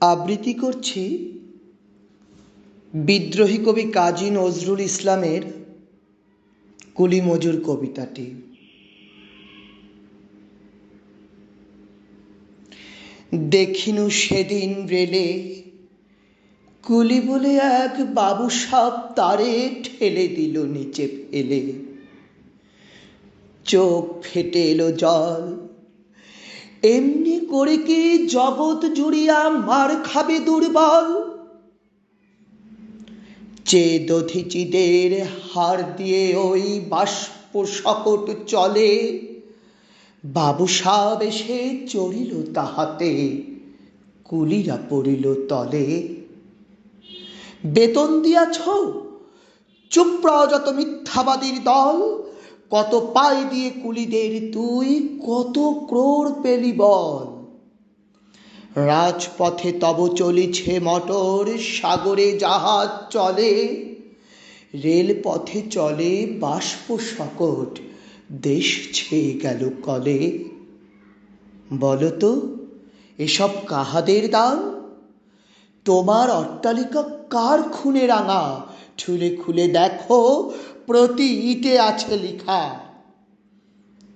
আবৃত্তি করছি বিদ্রোহী কবি কাজী নজরুল ইসলামের কুলি মজুর কবিতাটি। দেখিনু সেদিন রেলে কুলি বলে এক বাবু সাপ তারে ঠেলে দিল নিচে ফেলে। চোখ ফেটে এলো জল, এমনি করে কি জগৎ জুড়িয়া মার খাবে দুর্বল। যে দধিচিদের হাড় দিয়ে ওই বাষ্প সকট চলে, বাবু সাব এসে চড়িল তাহাতে, কুলিরা পড়িল তলে। বেতন দিয়াছ চুপ যত মিথ্যাবাদীর দল, কত পাই দিয়ে কুলিদের তুই কত ক্রোড় পেলি বল। রাজপথে তব চলিছে মটর, সাগরে জাহাজ চলে, রেলপথে চলে বাষ্প সকট, দেশ ছেয়ে গেল কলে। বলতো এসব কাহাদের দান? তোমার অট্টালিকা কার খুনে রাঙা? খুলে খুলে দেখো প্রতি ইটে আছে লিখা।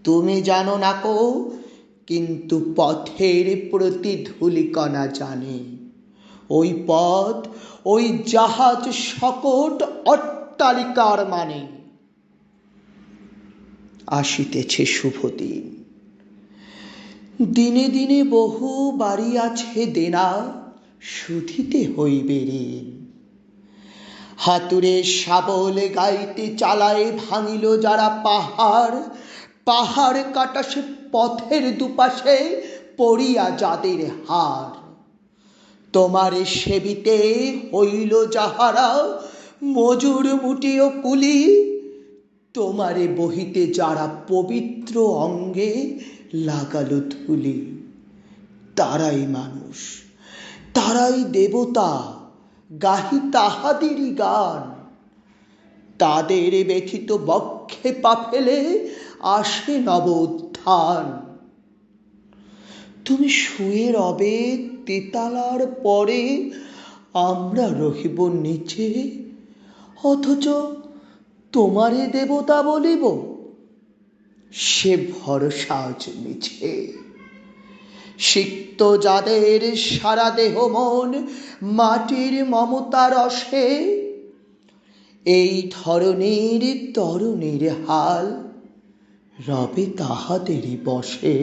তুমি জানো না কো, কিন্তু পথের প্রতি ধূলিকণা জানে। ওই পথ, ওই জাহাজ সকট অট্টালিকার মানে। আসিতেছে শুভ দিন, দিনে দিনে বহু বাড়ি আছে দেনা, শুধিতে হইবে ঋণ। হাতুড়ে শাবল গাইতে চালায় ভাঙিল যারা পাহাড়, পাহাড় কাটা সে পথের দুপাশে পড়িয়া যাদের হার। তোমারে সেবিতে হইল যাহারা মজুর মুটিও কুলি, তোমারে বহিতে যারা পবিত্র অঙ্গে লাগালো ধুলি। তারাই মানুষ, তারাই দেবতা, গাহি তাহাদেরই গান। তাদের ব্যথিত বক্ষে পা ফেলে আসে নব উত্থান। তুমি শুয়ে রবে তেতালার পরে, আমরা রহিব নিচে, অথচ তোমারে দেবতা বলিব, সে ভরসা আজ মিছে। সিক্ত যাদের সারা দেহ মন মাটির মমতা রসে, এই ধরনের তরুণীর হাল রবে তাহাদেরই বশে।